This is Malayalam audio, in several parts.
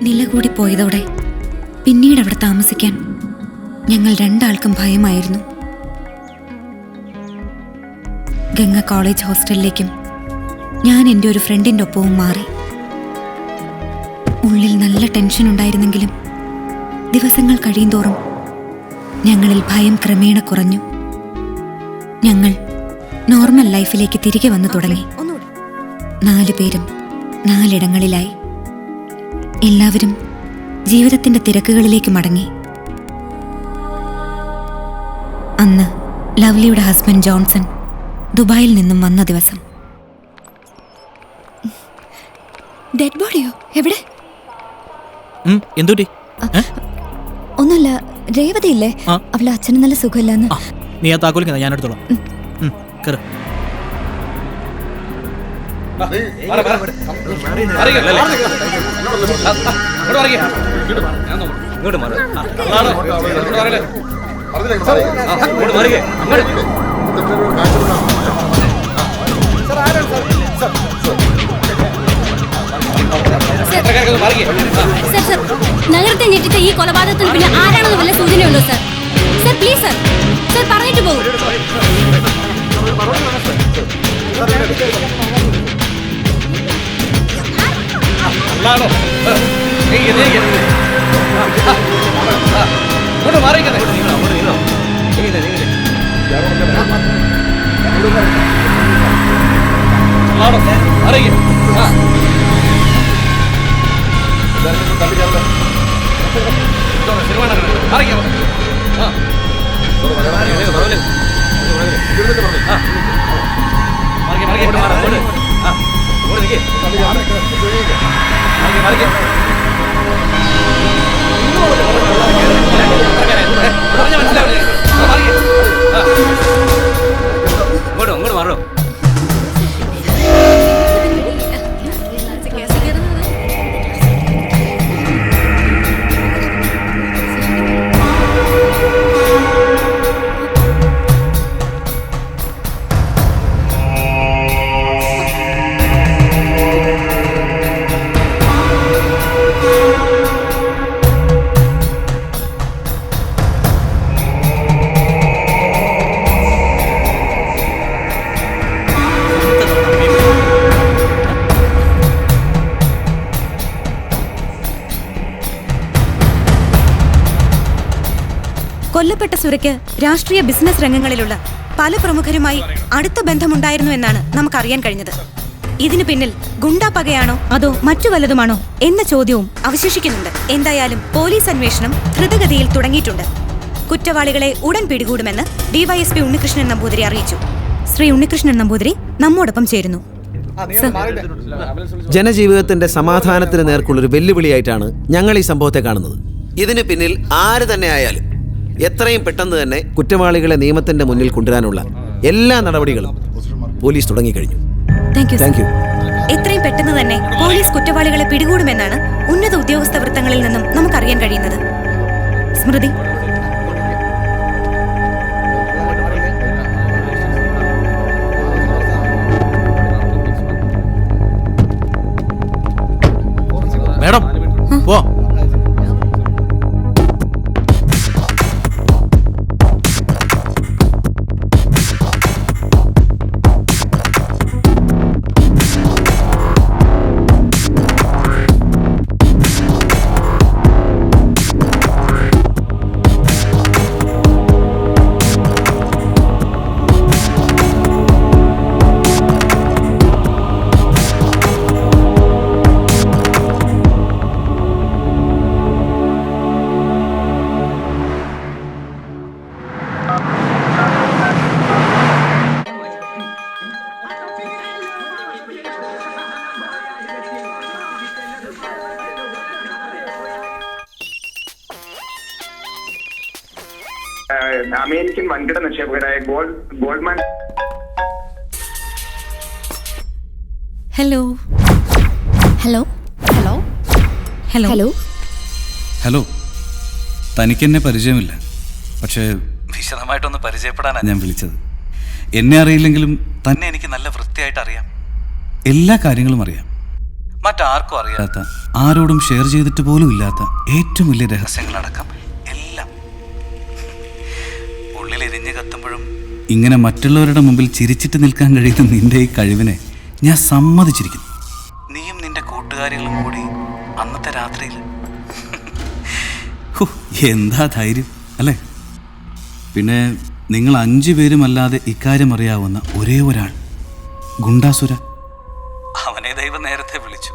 നില കൂടി പോയതോടെ പിന്നീട് അവിടെ താമസിക്കാൻ ഞങ്ങൾ രണ്ടാൾക്കും ഭയമായിരുന്നു. ഗംഗ കോളേജ് ഹോസ്റ്റലിലേക്കും ഞാൻ എൻ്റെ ഒരു ഫ്രണ്ടിൻ്റെ ഒപ്പവും മാറി. ഉള്ളിൽ നല്ല ടെൻഷൻ ഉണ്ടായിരുന്നെങ്കിലും ദിവസങ്ങൾ കഴിയുന്തോറും ഞങ്ങളിൽ ഭയം ക്രമേണ കുറഞ്ഞു. ഞങ്ങൾ നോർമൽ ലൈഫിലേക്ക് തിരികെ വന്നു തുടങ്ങി. 4 പേരും 4 ഇടങ്ങളിലായി. എല്ലാവരും ജീവിതത്തിന്റെ തിരക്കുകളിലേക്ക് മടങ്ങി. അന്ന് ലവ്ലിയുടെ ഹസ്ബൻഡ് ജോൺസൺ ദുബായിൽ നിന്നും വന്ന ദിവസം. ഡെഡ് ബോഡിയോ? എവിടെ? എന്തുടി? ഒന്നുമില്ല. രേവതി ഇല്ലേ? അവളെ അച്ഛന് നല്ല സുഖമില്ലെന്ന്. നീ ആ താക്കോലിക്കുന്ന ഞാൻ എടുത്തോളാം. കേറ്. നഗരത്തെ ഞെട്ടിച്ച ഈ കൊലപാതകത്തിന് പിന്നെ ആരാണെന്ന് വല്ല സൂചനയുണ്ടോ sir? Sir please sir, sir പറഞ്ഞിട്ട് പോകും. കൊല്ലപ്പെട്ട സുരയ്ക്ക് രാഷ്ട്രീയ ബിസിനസ് രംഗങ്ങളിലുള്ള പല പ്രമുഖരുമായി അടുത്ത ബന്ധമുണ്ടായിരുന്നു എന്നാണ് നമുക്കറിയാൻ കഴിഞ്ഞത്. ഇതിനു പിന്നിൽ ഗുണ്ടാ പകയാണോ അതോ മറ്റു വല്ലതുമാണോ എന്ന ചോദ്യവും അവശേഷിക്കുന്നുണ്ട്. എന്തായാലും പോലീസ് അന്വേഷണം ദ്രുതഗതിയിൽ തുടങ്ങിയിട്ടുണ്ട്. കുറ്റവാളികളെ ഉടൻ പിടികൂടുമെന്ന് ഡിവൈഎസ്പി ഉണ്ണികൃഷ്ണൻ നമ്പൂതിരി അറിയിച്ചു. ശ്രീ ഉണ്ണികൃഷ്ണൻ നമ്പൂതിരി നമ്മോടൊപ്പം ചേരുന്നു. ജനജീവിതത്തിന്റെ സമാധാനത്തിന് നേർക്കുള്ളൊരു വെല്ലുവിളിയായിട്ടാണ് ഞങ്ങൾ ഈ സംഭവത്തെ കാണുന്നത്. ഇതിന് പിന്നിൽ ആര് തന്നെ ആയാലും എത്രയും പെട്ടെന്ന് തന്നെ കുറ്റവാളികളെ നിയമത്തിന്റെ മുന്നിൽ കൊണ്ടുവരാനുള്ള എല്ലാ നടപടികളും പോലീസ് തുടങ്ങിക്കഴിഞ്ഞു. Thank you. എത്രയും പെട്ടെന്ന് തന്നെ പോലീസ് കുറ്റവാളികളെ പിടികൂടുമെന്നാണ് ഉന്നത ഉദ്യോഗസ്ഥ വൃത്തങ്ങളിൽ നിന്നും നമുക്കറിയാൻ കഴിയുന്നത്. സ്മൃതി, മേഡം പോ. അമേരിക്കൻ വൻകിട നിക്ഷേപകരായ Goldman. Hello hello hello hello hello hello. തനിക്കെന്നെ പരിചയമില്ല, പക്ഷേ വിശദമായിട്ടൊന്ന് പരിചയപ്പെടാനാണ് ഞാൻ വിളിച്ചത്. എന്നെ അറിയില്ലെങ്കിലും തന്നെ എനിക്ക് നല്ല വൃത്തിയായിട്ട് അറിയാം. എല്ലാ കാര്യങ്ങളും അറിയാം. മറ്റാർക്കും അറിയാത്ത, ആരോടും ഷെയർ ചെയ്തിട്ട് പോലും ഇല്ലാത്ത ഏറ്റവും വലിയ രഹസ്യങ്ങളടക്കം എല്ലാം ഉള്ളിൽ എരിഞ്ഞു കത്തുമ്പോഴും ഇങ്ങനെ മറ്റുള്ളവരുടെ മുമ്പിൽ ചിരിച്ചിട്ട് നിൽക്കാൻ കഴിയുന്ന നിന്റെ ഈ കഴിവിനെ ഞാൻ സമ്മതിച്ചിരിക്കുന്നു. നീയും നിന്റെ കൂട്ടുകാരികളും കൂടി അന്നത്തെ രാത്രിയിൽ എന്താ ധൈര്യം അല്ലേ? പിന്നെ നിങ്ങൾ 5 പേരുമല്ലാതെ ഇക്കാര്യം അറിയാവുന്ന ഒരേ ഒരാൾ ഗുണ്ടാസുര. അവനെ ദൈവം നേരത്തെ വിളിച്ചു.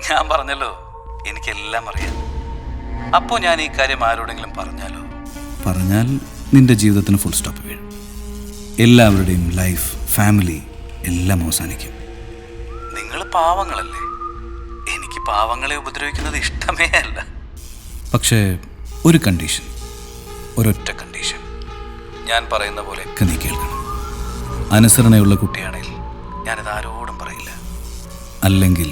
ഞാൻ പറഞ്ഞല്ലോ എനിക്കെല്ലാം അറിയാം. അപ്പോൾ ഞാൻ ഈ കാര്യം ആരോടെങ്കിലും പറഞ്ഞാൽ നിന്റെ ജീവിതത്തിന് ഫുൾ സ്റ്റോപ്പ് വീഴും. എല്ലാവരുടെയും ലൈഫ്, ഫാമിലി എല്ലാം അവസാനിക്കും. നിങ്ങൾ പാവങ്ങളല്ലേ. എനിക്ക് പാവങ്ങളെ ഉപദ്രവിക്കുന്നത് ഇഷ്ടമേ അല്ല. പക്ഷേ ഒരു കണ്ടീഷൻ, ഒരൊറ്റ കണ്ടീഷൻ. ഞാൻ പറയുന്ന പോലെയൊക്കെ നീ കേൾക്കണം. അനുസരണയുള്ള കുട്ടിയാണെങ്കിൽ ഞാനിത് ആരോടും പറയില്ല. അല്ലെങ്കിൽ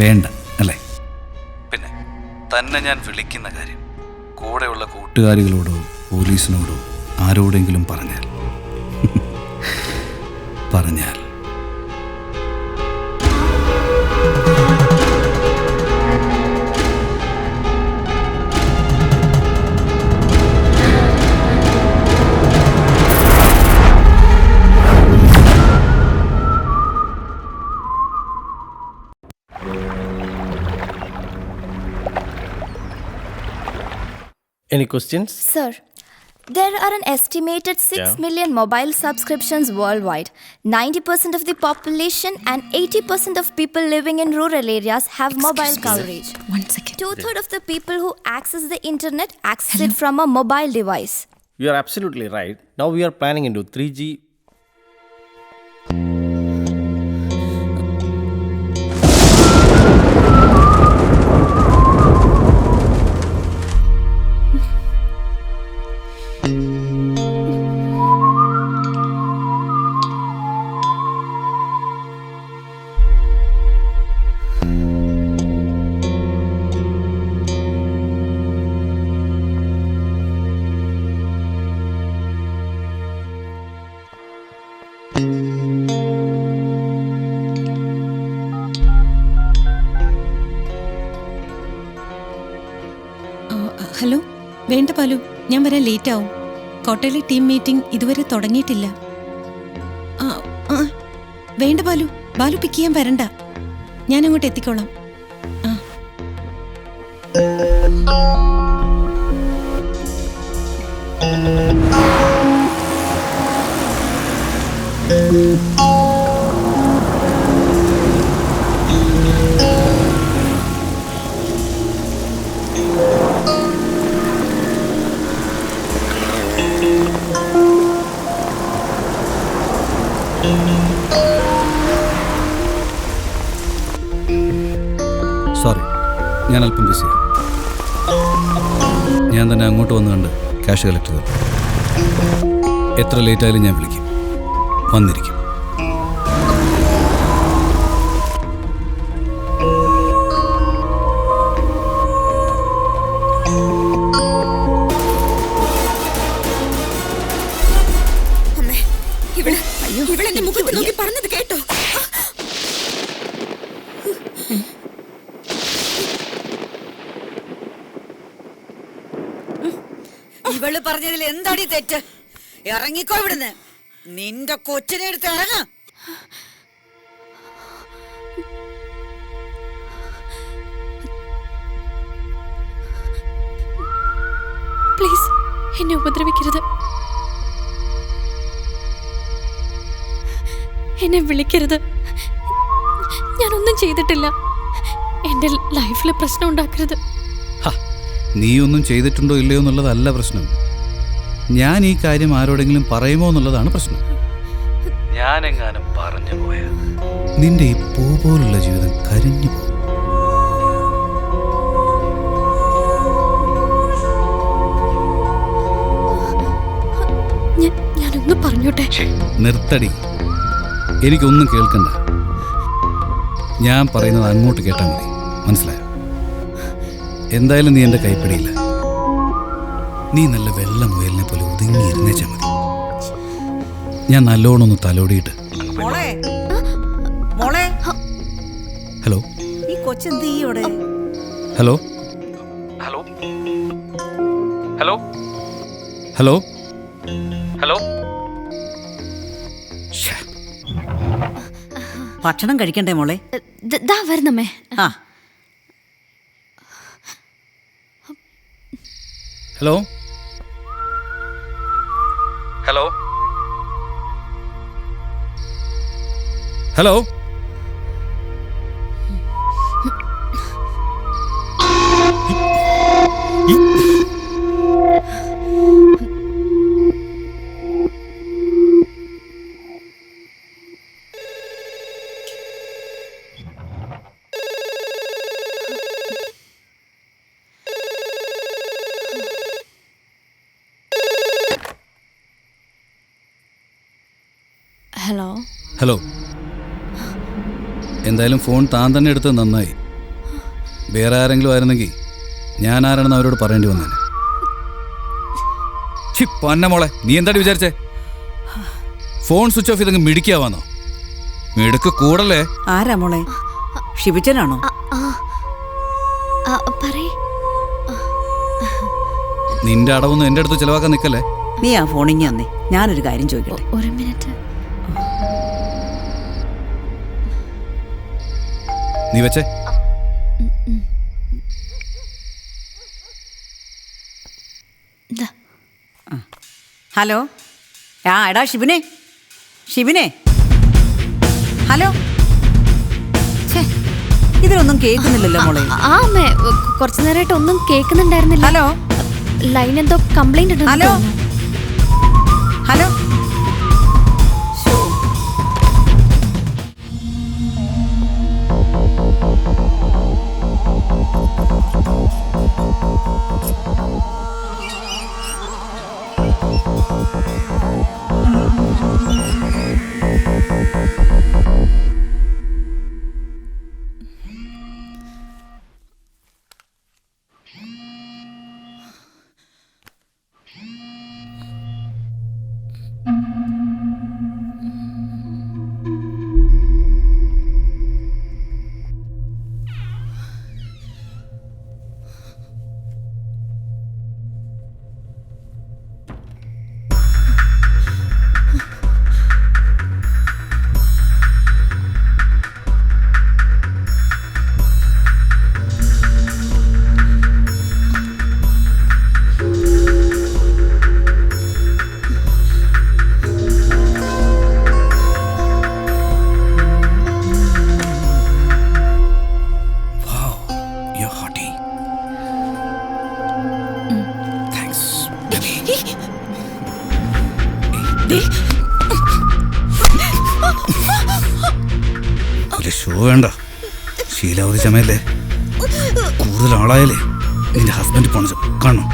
വേണ്ട അല്ലേ? പിന്നെ തന്നെ ഞാൻ വിളിക്കുന്ന കാര്യം കൂടെയുള്ള കൂട്ടുകാരികളോടോ പോലീസിനോടോ ആരോടെങ്കിലും പറഞ്ഞാൽ Any questions? Sir, there are an estimated 6 million mobile subscriptions worldwide. 90% of the population and 80% of people living in rural areas have mobile coverage. 1 second. 2/3 of the people who access the internet access it from a mobile device. You are absolutely right. Now we are planning into 3G. Hello, വേണ്ട പാലു, ഞാൻ വരാൻ ലേറ്റ് ആവും. കോട്ടയിലെ ടീം മീറ്റിംഗ് ഇതുവരെ തുടങ്ങിയിട്ടില്ല. വേണ്ട പാലു, ബാലു പിക്ക് ചെയ്യാൻ വരണ്ട, ഞാൻ അങ്ങോട്ട് എത്തിക്കോളാം. സോറി, ഞാൻ അല്പം ബിസിയാണ്. ഞാൻ തന്നെ അങ്ങോട്ട് വന്ന് കണ്ട് ക്യാഷ് കളക്ട് ചെയ്തു. എത്ര ലേറ്റ് ആയാലും ഞാൻ വിളിക്കും, വന്നിരിക്കും. പറഞ്ഞത് കേട്ടോ? ഇവള് പറഞ്ഞതിൽ എന്താടി തെറ്റ്? ഇറങ്ങിക്കോ ഇവിടുന്ന്. നിന്റെ കൊച്ചിനെ എടുത്ത് ഇറങ്ങ. പ്ലീസ് എന്നെ ഉപദ്രവിക്കരുത്. എന്നെ വിളിക്കരുത്. ഞാനൊന്നും ചെയ്തിട്ടില്ല. എൻ്റെ ലൈഫിൽ പ്രശ്നം ഉണ്ടാക്കരുത്. നീ ഒന്നും ചെയ്തിട്ടുണ്ടോ ഇല്ലയോ എന്നുള്ളതല്ല പ്രശ്നം. ഞാൻ ഈ കാര്യം ആരോടെങ്കിലും പറയുമോ എന്നുള്ളതാണ് പ്രശ്നം. ഞാനെങ്ങാനും പറഞ്ഞു പോയാൽ നിന്റെ ഈ പൂ പോലുള്ള ജീവിതം കരിഞ്ഞു പോകും. ഞാനൊന്ന് പറഞ്ഞോട്ടെ. നിർത്തടി, എനിക്കൊന്നും കേൾക്കണ്ട. ഞാൻ പറയുന്നത് അങ്ങോട്ട് കേട്ടാൽ മതി, മനസ്സിലായോ? എന്തായാലും നീ എൻ്റെ കൈപ്പിടിയില്ല. നീ നല്ല വെള്ള മുയലിനെ പോലെ ഒതുങ്ങിയിരുന്നേച്ചാൽ മതി. ഞാൻ നല്ലോണം ഒന്ന് തലോടിയിട്ട് മോളെ മോളെ ഹലോ ഈ കൊച്ചെന്ത് ചെയ്യോടെ? Hello hello hello hello hello ഭക്ഷണം കഴിക്കണ്ടേ മോളെ? ദാ വരുന്നമ്മേ. ആ hello hello hello hello. Hello എന്തായാലും ഫോൺ താൻ തന്നെ എടുത്തത് നന്നായി. വേറെ ആരെങ്കിലും ആയിരുന്നെങ്കിൽ ഞാൻ ആരാണെന്ന് അവരോട് പറയേണ്ടി വന്നേനെ. പന്ന മോളെ, നീ എന്താടി വിചാരിച്ചേ? ഫോൺ സ്വിച്ച് ഓഫ് ചെയ്തങ്ങ് മിടിക്കാവാന്നോ? മിടുക്ക് കൂടല്ലേ. ആരാ മോളെ? ഷിബിച്ചനാണോ? പറയ്. നിന്റെ അടവൊന്നും എൻ്റെ അടുത്ത് ചിലവാക്കാൻ നിൽക്കല്ലേ. നീ ആ ഫോണിങ് തന്നെ. ഞാനൊരു കാര്യം ചോദിക്കട്ടെ? ഒരു മിനിറ്റ്. നീ വെച്ചേ. ഹലോ. ആ എടാ ഷിബിനെ, ഷിബിനെ, ഹലോ. ഇതിലൊന്നും കേൾക്കുന്നില്ലല്ലോ മോളെ. ആ അമ്മേ, കുറച്ചു നേരമായിട്ട് ഒന്നും കേൾക്കുന്നുണ്ടായിരുന്നില്ല. ഹലോ. ലൈൻ എന്തോ കംപ്ലൈന്റ് ഉണ്ട്. Hello hello. ഷോ വേണ്ട, ശീലാവധി ചമയല്ലേ. കൂടുതൽ ആളായാലേ നിന്റെ ഹസ്ബൻഡ് പോണ കാണോ.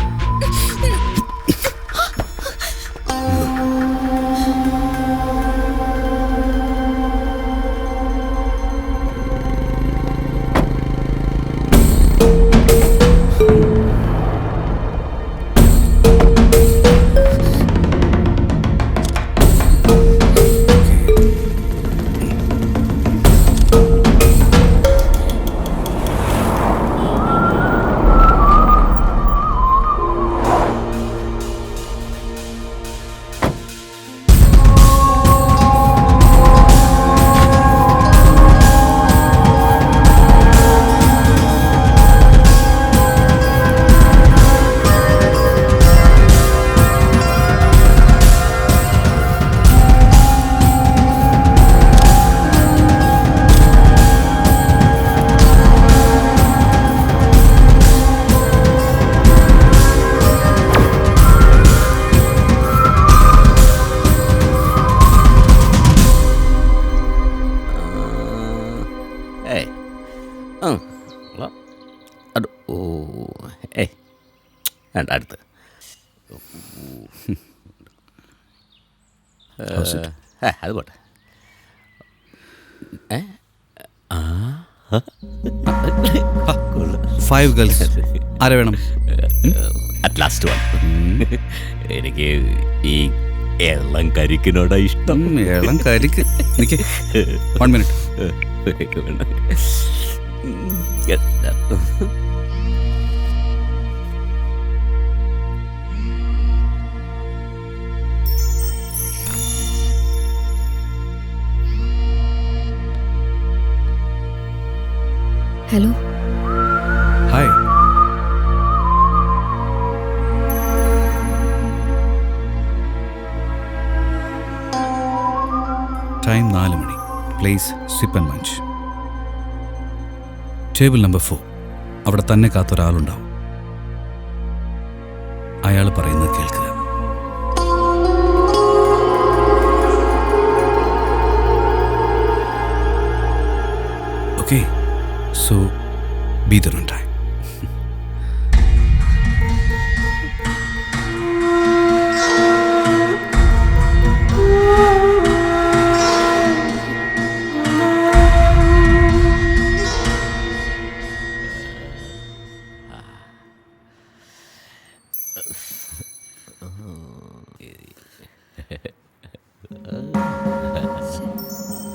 അടുത്ത് അത് പോട്ടെ. 5 ഗേൾസ്. ആരെ വേണം? At last one. എനിക്ക് ഈ എള്ളം കരിക്കിനോടാ ഇഷ്ടം. എള്ളം കരിക്ക്. 1 മിനിറ്റ്. ഹലോ. ഹായ്. ടൈം 4 മണി. Place sip and munch. Table number 4. അവിടെ തന്നെ കാത്തൊരാളുണ്ടാവും. അയാൾ പറയുന്നത് കേൾക്കുക. Okay, so be there on time.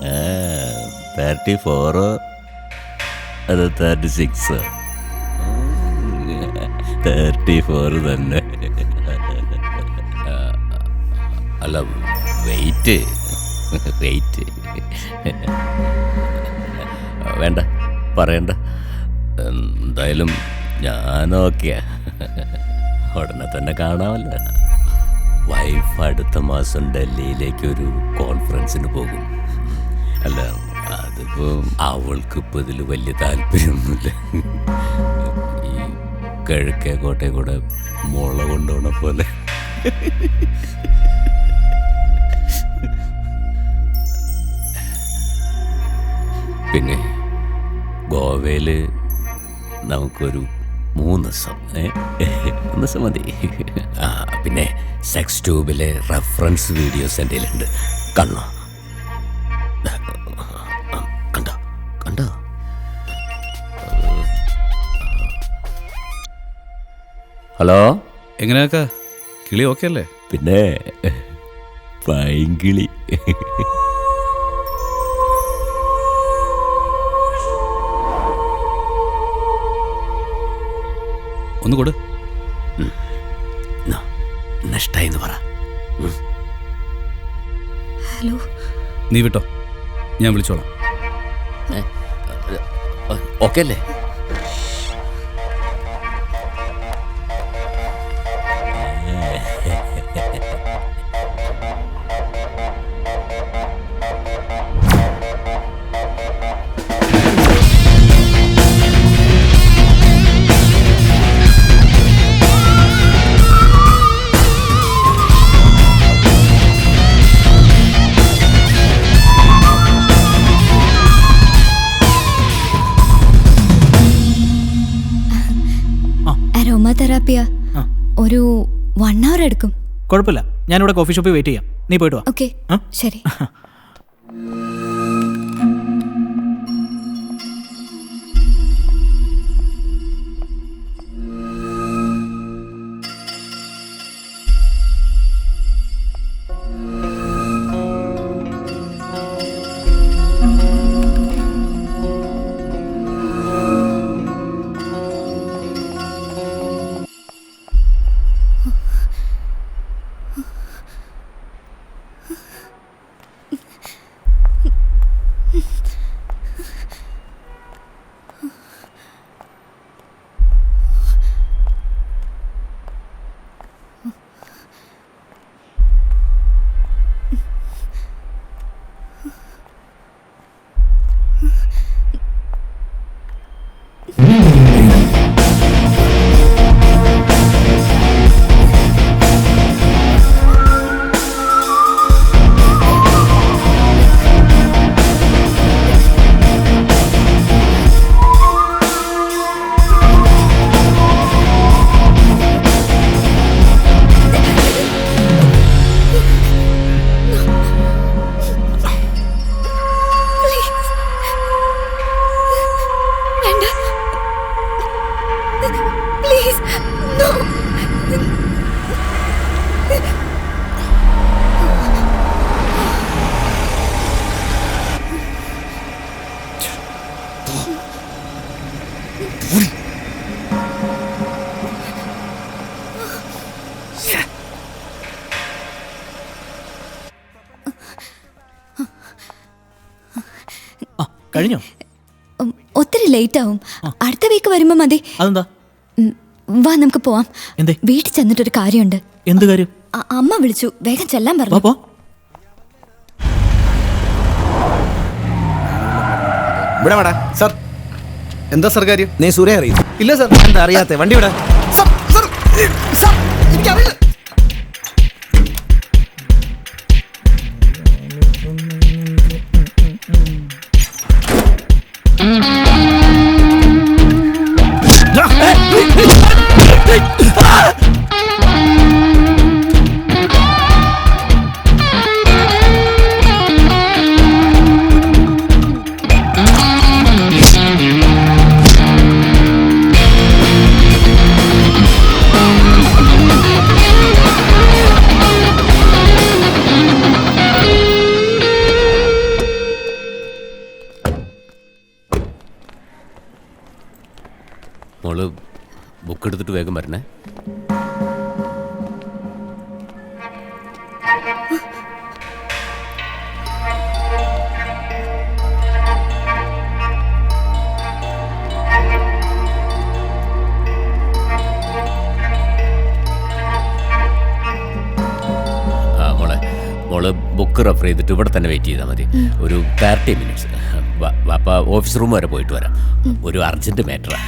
ആ, 34 അത് 36. 34 തന്നെ. അല്ല, വെയിറ്റ് വേണ്ട, പറയണ്ട. എന്തായാലും ഞാനോക്കെയാ. ഉടനെ തന്നെ കാണാമല്ലോ. വൈഫ് അടുത്ത മാസം ഡൽഹിയിലേക്ക് ഒരു കോൺഫറൻസിന് പോകും. അല്ല, അതിപ്പോ അവൾക്കിപ്പോൾ ഇതിൽ വലിയ താല്പര്യമൊന്നുമില്ല. ഈ കിഴക്കേ കോട്ടയെ കൂടെ മുള കൊണ്ടുപോണ പോലെ. പിന്നെ ഗോവയിൽ നമുക്കൊരു 3 ദിവസം 3 ദിവസം മതി. ആ, പിന്നെ സെക്സ് ട്യൂബിലെ റെഫറൻസ് വീഡിയോസ് എൻ്റെ കയ്യിലുണ്ട്. കണ്ടോ? ഹലോ, എങ്ങനെയാക്കാ? കിളി ഓക്കെ അല്ലേ? പിന്നെ പൈങ്കിളി. ഒന്ന് കൊടു. നഷ്ടായി എന്ന് പറ. ഹലോ. നീ വിട്ടോ, ഞാൻ വിളിച്ചോളാം. ഓക്കെ അല്ലേ? അരോമ തെറാപ്പിയ ഒരു 1 hour എടുക്കും. കുഴപ്പമില്ല, ഞാനിവിടെ കോഫി ഷോപ്പിൽ വെയിറ്റ് ചെയ്യാം. നീ പോയിട്ട് വാ. ഓക്കെ, ശരി. ആ കഴിഞ്ഞോ? ഒത്തിരി ലേറ്റ് ആവും. അടുത്ത വീക്ക് വരുമ്പോ മതി. അതെന്താ? വാ നമുക്ക് പോവാം. എന്തേ? വീട്ടിൽ ചെന്നിട്ടൊരു കാര്യമുണ്ട്. എന്ത് കാര്യം? അമ്മ വിളിച്ചു, വേഗം ചെല്ലാൻ പറഞ്ഞു. പോ. ഇവിടെ വേടാ. സർ, എന്താ സർ കാര്യം? നീ സുരേ അറിയും? ഇല്ല സർ. എന്താ അറിയാത്ത? വണ്ടി വിടാ. മോള് ബുക്ക് എടുത്തിട്ട് വേഗം വരണേ. മോള് ബുക്ക് റെഫർ ചെയ്തിട്ട് ഇവിടെ തന്നെ വെയിറ്റ് ചെയ്താൽ മതി. ഒരു 30 മിനിറ്റ്സ്. അപ്പം ഓഫീസ് റൂം വരെ പോയിട്ട് വരാം. ഒരു അർജൻറ്റ് മാറ്ററാണ്.